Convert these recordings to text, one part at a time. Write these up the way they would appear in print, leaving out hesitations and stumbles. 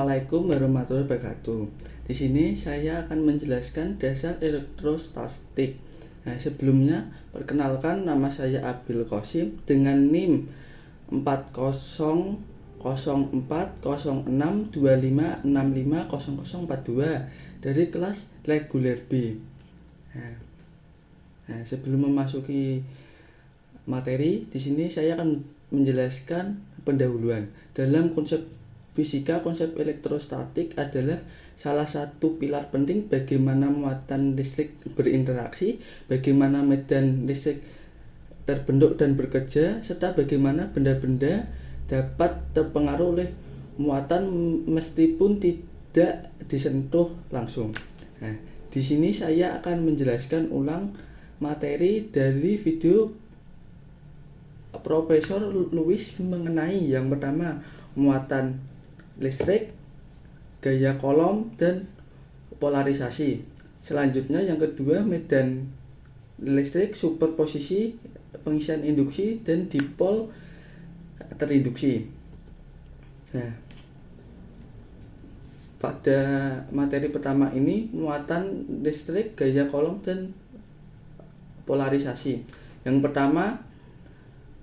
Assalamualaikum warahmatullahi wabarakatuh. Di sini saya akan menjelaskan dasar elektrostatik. Sebelumnya perkenalkan, nama saya Abil Qasim dengan NIM 40040625650042 dari kelas reguler B. Sebelum memasuki materi, di sini saya akan menjelaskan pendahuluan. Dalam konsep fisika, konsep elektrostatik adalah salah satu pilar penting bagaimana muatan listrik berinteraksi, bagaimana medan listrik terbentuk dan bekerja, serta bagaimana benda-benda dapat terpengaruh oleh muatan meskipun tidak disentuh langsung. Di sini saya akan menjelaskan ulang materi dari video Profesor Lewis mengenai yang pertama muatan listrik, gaya kolom, dan polarisasi. Selanjutnya yang kedua medan listrik, superposisi, pengisian induksi, dan dipol terinduksi. Pada materi pertama ini muatan listrik, gaya kolom, dan polarisasi. Yang pertama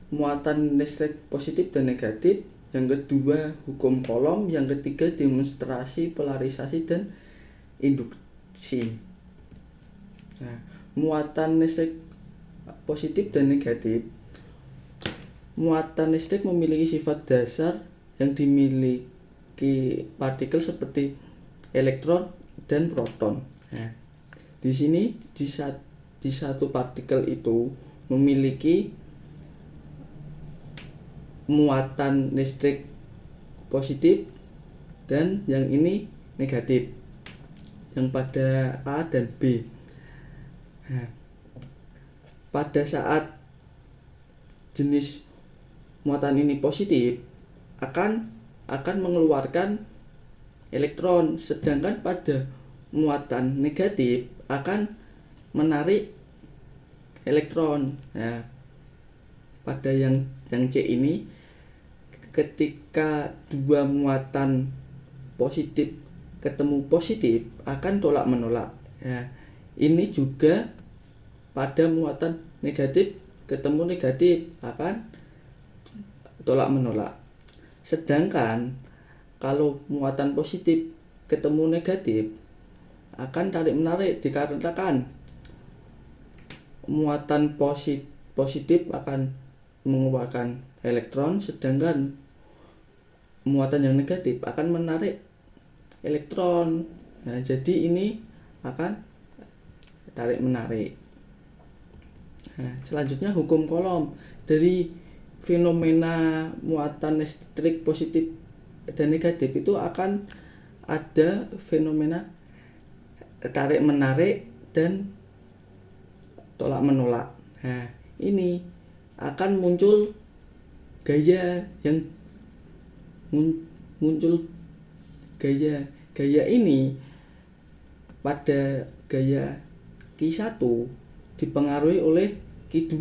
muatan listrik positif dan negatif, yang kedua hukum kolom, yang ketiga demonstrasi polarisasi dan induksi. Muatan listrik positif dan negatif. Muatan listrik memiliki sifat dasar yang dimiliki partikel seperti elektron dan proton. Di sini di satu partikel itu memiliki muatan listrik positif dan yang ini negatif, yang pada A dan B. Pada saat jenis muatan ini positif akan mengeluarkan elektron, sedangkan pada muatan negatif akan menarik elektron. Pada yang C ini, ketika dua muatan positif ketemu positif akan tolak menolak. Ini juga pada muatan negatif ketemu negatif akan tolak menolak. Sedangkan kalau muatan positif ketemu negatif akan tarik menarik, dikarenakan muatan positif akan mengeluarkan elektron, sedangkan muatan yang negatif akan menarik elektron. Jadi ini akan tarik menarik. Selanjutnya hukum kolom. Dari fenomena muatan listrik positif dan negatif itu akan ada fenomena tarik menarik dan tolak menolak. Ini akan muncul gaya yang gaya ini pada gaya Q1 dipengaruhi oleh Q2.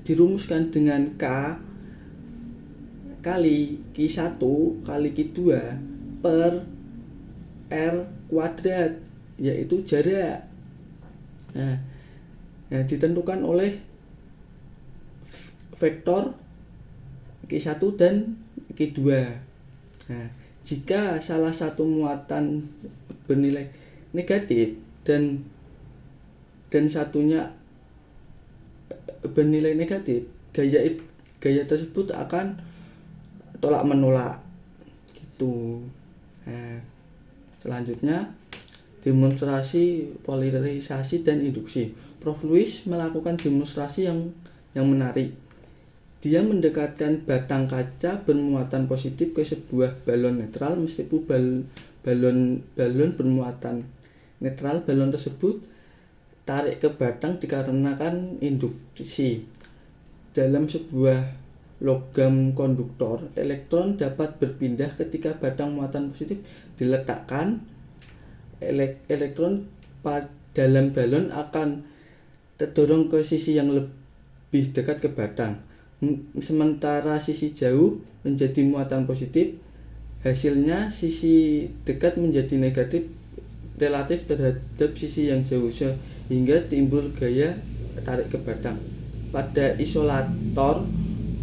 Dirumuskan dengan K kali Q1 kali Q2 per R kuadrat, yaitu jarak. Ditentukan oleh vektor Q1 dan Q2. Jika salah satu muatan bernilai negatif dan satunya bernilai negatif, gaya tersebut akan tolak menolak gitu. Selanjutnya demonstrasi polarisasi dan induksi. Prof. Lewis melakukan demonstrasi yang menarik. Dia mendekatkan batang kaca bermuatan positif ke sebuah balon netral. Meskipun balon bermuatan netral, balon tersebut tarik ke batang dikarenakan induksi. Dalam sebuah logam konduktor, elektron dapat berpindah ketika batang muatan positif diletakkan. Elektron dalam balon akan terdorong ke sisi yang lebih dekat ke batang, sementara sisi jauh menjadi muatan positif Hasilnya sisi dekat menjadi negatif relatif terhadap sisi yang jauh sehingga timbul gaya tarik ke batang. Pada isolator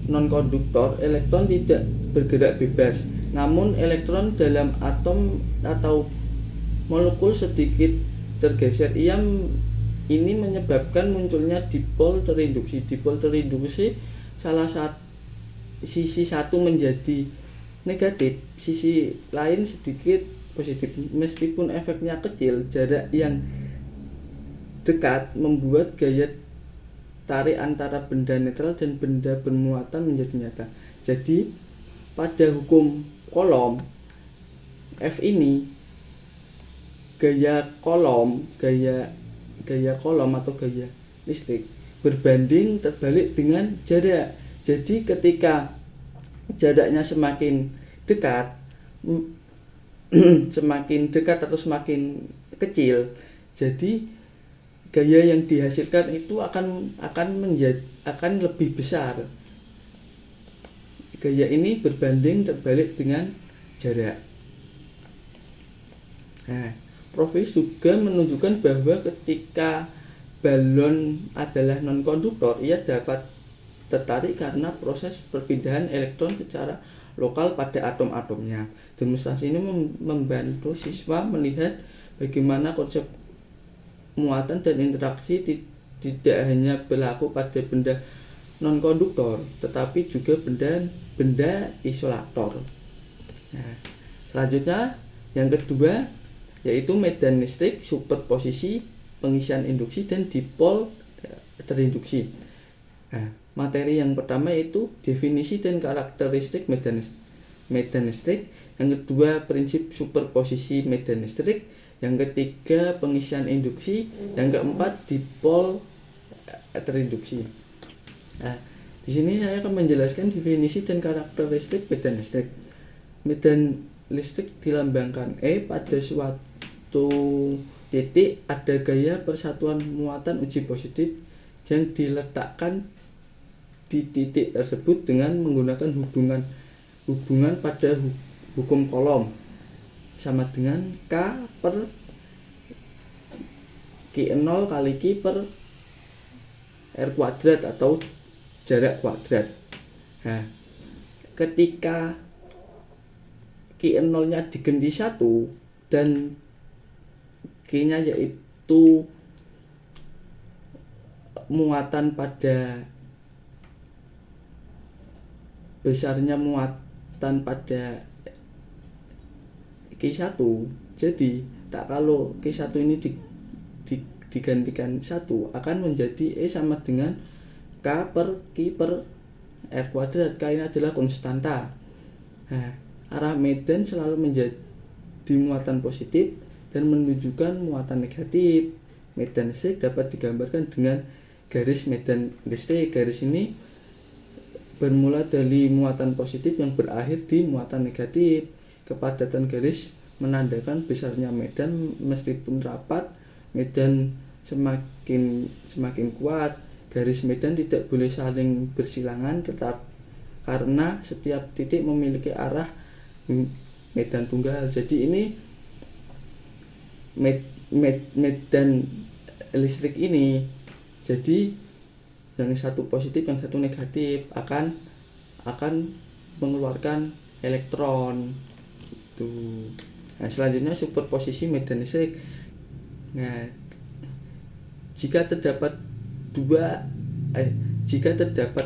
non-konduktor, elektron tidak bergerak bebas, namun elektron dalam atom atau molekul sedikit tergeser. Ini menyebabkan munculnya dipol terinduksi. Dipol terinduksi salah satu sisi satu menjadi negatif, sisi lain sedikit positif. Meskipun efeknya kecil, jarak yang dekat membuat gaya tarik antara benda netral dan benda bermuatan menjadi nyata. Jadi pada hukum Coulomb, F ini gaya Coulomb atau gaya listrik berbanding terbalik dengan jarak. Jadi ketika jaraknya semakin dekat atau semakin kecil, jadi gaya yang dihasilkan itu akan lebih besar. Gaya ini berbanding terbalik dengan jarak. Nah, Profes juga menunjukkan bahwa ketika balon adalah non-konduktor, ia dapat tertarik karena proses perpindahan elektron secara lokal pada atom-atomnya. Demonstrasi ini membantu siswa melihat bagaimana konsep muatan dan interaksi tidak hanya berlaku pada benda non-konduktor, tetapi juga benda isolator. Nah, selanjutnya yang kedua yaitu medan listrik, superposisi, pengisian induksi, dan dipol terinduksi. Nah, materi yang pertama yaitu definisi dan karakteristik medan listrik. Yang kedua, prinsip superposisi medan listrik. Yang ketiga, pengisian induksi. Yang keempat, dipol terinduksi. Nah, di sini saya akan menjelaskan definisi dan karakteristik medan listrik. Medan listrik dilambangkan E. Pada suatu titik ada gaya persatuan muatan uji positif yang diletakkan di titik tersebut dengan menggunakan hubungan pada hukum Coulomb sama dengan K per Q0 kali Q per R kuadrat atau jarak kuadrat. Nah, ketika Q0 nya diganti 1 dan Q nya yaitu muatan pada besarnya muatan pada Q1, jadi kalau Q1 ini digantikan 1 akan menjadi E sama dengan K per Q per R kuadrat. K ini adalah konstanta. Nah, arah medan selalu menjadi muatan positif dan menunjukkan muatan negatif. Medan listrik dapat digambarkan dengan garis medan listrik. Garis ini bermula dari muatan positif yang berakhir di muatan negatif. Kepadatan garis menandakan besarnya medan. Meskipun rapat, medan semakin kuat. Garis medan tidak boleh saling bersilangan tetap karena setiap titik memiliki arah medan tunggal. Jadi ini medan listrik ini, jadi yang satu positif yang satu negatif akan mengeluarkan elektron itu. Nah, selanjutnya superposisi medan listrik. Nah, jika terdapat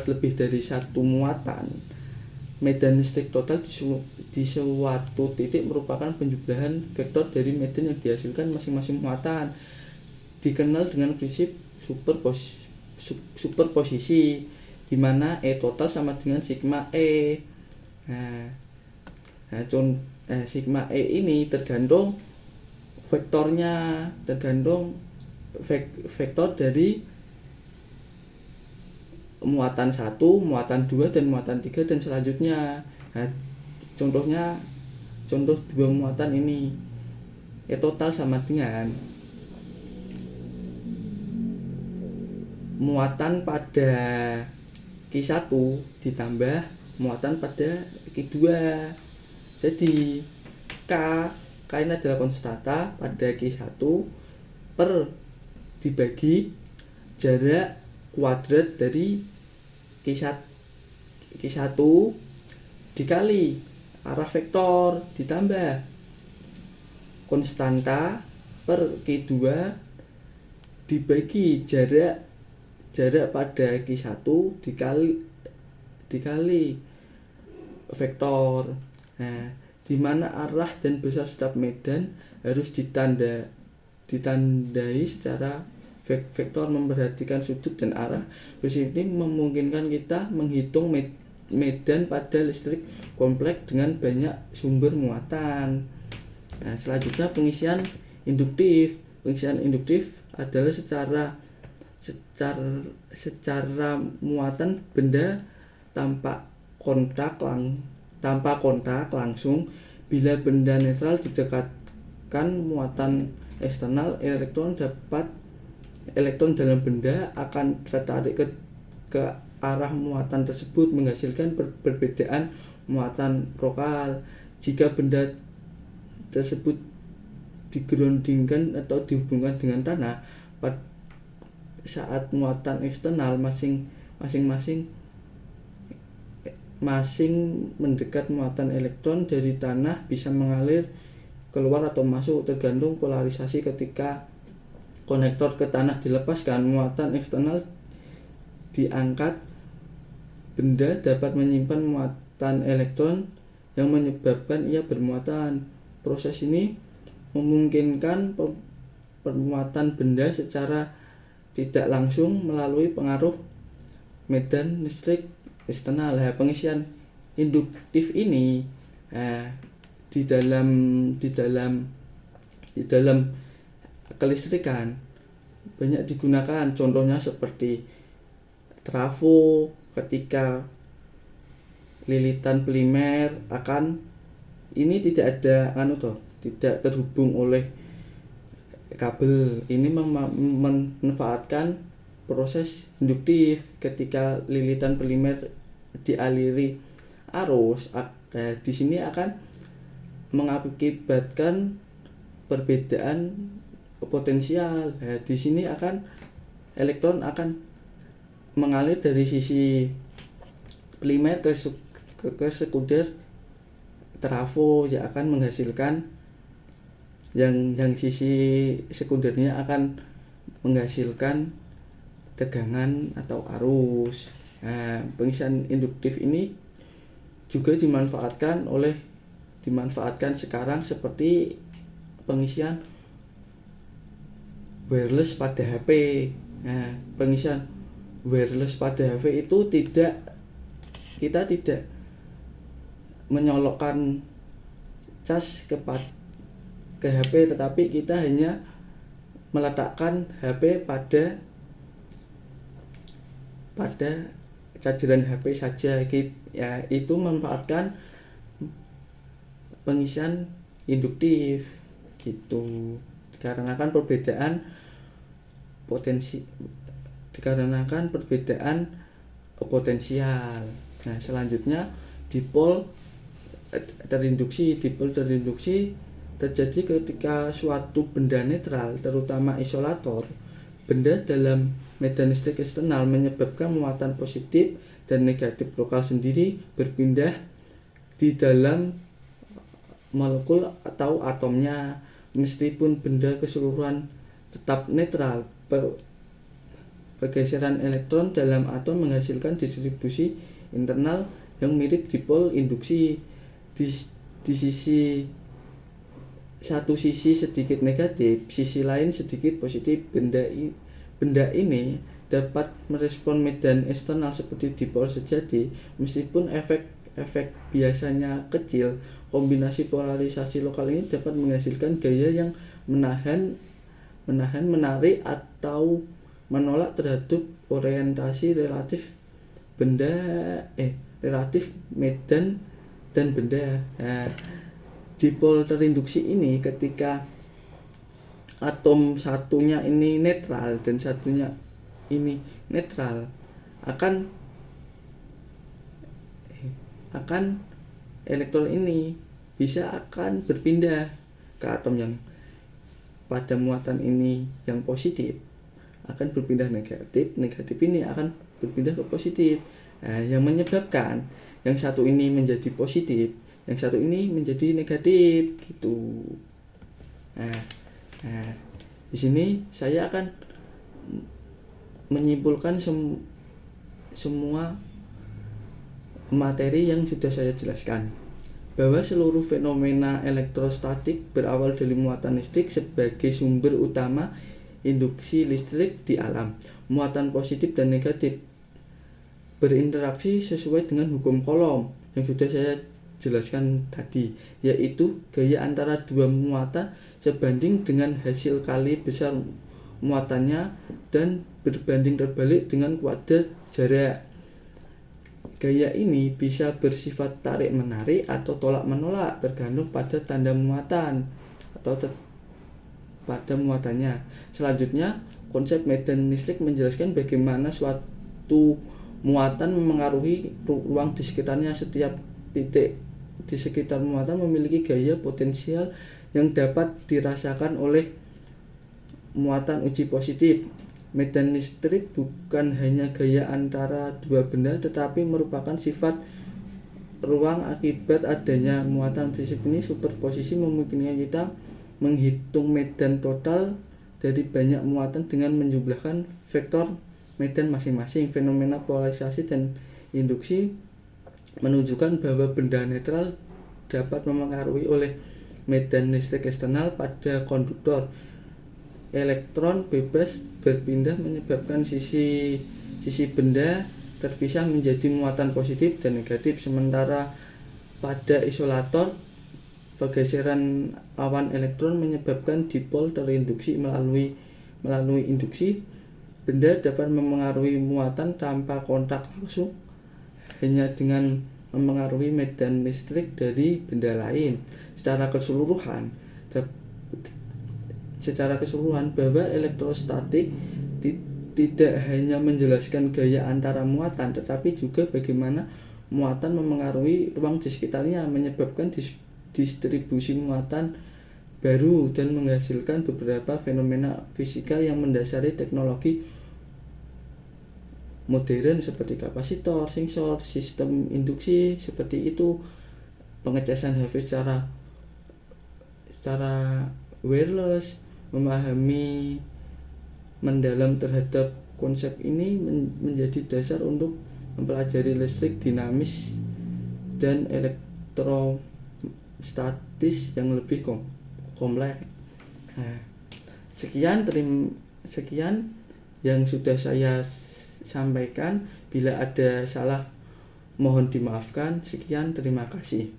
lebih dari satu muatan, medan listrik total di suatu titik merupakan penjumlahan vektor dari medan yang dihasilkan masing-masing muatan. Dikenal dengan prinsip superposisi, di mana E total sama dengan sigma E. Sigma E ini tergantung vektor dari muatan 1, muatan 2, dan muatan 3 dan selanjutnya. Nah, contoh dua muatan ini, E total sama dengan muatan pada Q1 ditambah muatan pada Q2. Jadi K ini adalah konstanta pada Q1 per dibagi jarak kuadrat dari Q1 dikali arah vektor ditambah konstanta per Q2 dibagi jarak pada Q1 dikali vektor. Nah, di mana arah dan besar setiap medan harus ditandai secara vektor memperhatikan sudut dan arah. Prinsip ini memungkinkan kita menghitung medan pada listrik kompleks dengan banyak sumber muatan. Nah, selanjutnya pengisian induktif. Pengisian induktif adalah secara muatan benda tanpa kontak langsung. Bila benda netral didekatkan muatan eksternal, elektron dalam benda akan tertarik ke arah muatan tersebut, menghasilkan perbedaan muatan lokal. Jika benda tersebut digerundingkan atau dihubungkan dengan tanah, saat muatan eksternal masing-masing mendekat, muatan elektron dari tanah bisa mengalir keluar atau masuk tergantung polarisasi. Ketika konektor ke tanah dilepaskan, muatan eksternal diangkat, benda dapat menyimpan muatan elektron yang menyebabkan ia bermuatan. Proses ini memungkinkan permuatan benda secara tidak langsung melalui pengaruh medan listrik eksternal. Pengisian induktif ini di dalam kelistrikan banyak digunakan. Contohnya seperti trafo, ketika lilitan polimer ini tidak terhubung oleh kabel. Ini memanfaatkan proses induktif. Ketika lilitan polimer dialiri arus, di sini akan mengakibatkan perbedaan potensial. Di sini elektron akan mengalir dari sisi polimer ke sekunder trafo, yang akan menghasilkan yang sisi sekundernya akan menghasilkan tegangan atau arus. Pengisian induktif ini juga dimanfaatkan sekarang seperti pengisian wireless pada HP. Pengisian wireless pada HP itu kita tidak menyolokkan cas ke HP, tetapi kita hanya meletakkan HP pada chargeran HP saja. Itu memanfaatkan pengisian induktif gitu, dikarenakan perbedaan potensial. Nah, selanjutnya dipol terinduksi. Dipol terinduksi terjadi ketika suatu benda netral, terutama isolator, benda dalam medan listrik eksternal menyebabkan muatan positif dan negatif lokal sendiri berpindah di dalam molekul atau atomnya. Meskipun benda keseluruhan tetap netral, pergeseran elektron dalam atom menghasilkan distribusi internal yang mirip dipol induksi. Di satu sisi sedikit negatif, sisi lain sedikit positif. Benda ini dapat merespon medan eksternal seperti dipol sejati. Meskipun efek biasanya kecil, kombinasi polarisasi lokal ini dapat menghasilkan gaya yang menahan, menarik atau menolak terhadap orientasi relatif medan dan benda. Dipol terinduksi ini ketika atom satunya ini netral dan satunya ini netral, akan elektron ini bisa akan berpindah ke atom yang pada muatan ini yang positif akan berpindah negatif, negatif ini akan berpindah ke positif. Nah, yang menyebabkan yang satu ini menjadi positif, yang satu ini menjadi negatif gitu. Nah, di sini saya akan menyimpulkan semua materi yang sudah saya jelaskan, bahwa seluruh fenomena elektrostatik berawal dari muatan listrik sebagai sumber utama induksi listrik di alam. Muatan positif dan negatif berinteraksi sesuai dengan hukum Coulomb yang sudah saya jelaskan tadi, yaitu gaya antara dua muatan sebanding dengan hasil kali besar muatannya dan berbanding terbalik dengan kuadrat jarak. Gaya ini bisa bersifat tarik-menarik atau tolak-menolak tergantung pada tanda muatan atau pada muatannya. Selanjutnya, konsep medan listrik menjelaskan bagaimana suatu muatan memengaruhi ruang di sekitarnya. Setiap titik di sekitar muatan memiliki gaya potensial yang dapat dirasakan oleh muatan uji positif. Medan listrik bukan hanya gaya antara dua benda, tetapi merupakan sifat ruang akibat adanya muatan. Prinsip ini superposisi memungkinkan kita menghitung medan total dari banyak muatan dengan menjumlahkan vektor medan masing-masing. Fenomena polarisasi dan induksi menunjukkan bahwa benda netral dapat memengaruhi oleh medan listrik eksternal pada konduktor. Elektron bebas berpindah menyebabkan sisi benda terpisah menjadi muatan positif dan negatif, sementara pada isolator pergeseran awan elektron menyebabkan dipol terinduksi. Melalui induksi, benda dapat memengaruhi muatan tanpa kontak langsung, hanya dengan memengaruhi medan listrik dari benda lain. Secara keseluruhan, bahwa elektrostatik tidak hanya menjelaskan gaya antara muatan, tetapi juga bagaimana muatan memengaruhi ruang di sekitarnya, menyebabkan distribusi muatan baru, dan menghasilkan beberapa fenomena fisika yang mendasari teknologi modern seperti kapasitor, sensor, sistem induksi seperti itu, pengecasan HP secara wireless. Memahami mendalam terhadap konsep ini menjadi dasar untuk mempelajari listrik dinamis dan elektrostatis yang lebih kompleks. Nah, sekian yang sudah saya sampaikan. Bila ada salah mohon dimaafkan. Sekian, terima kasih.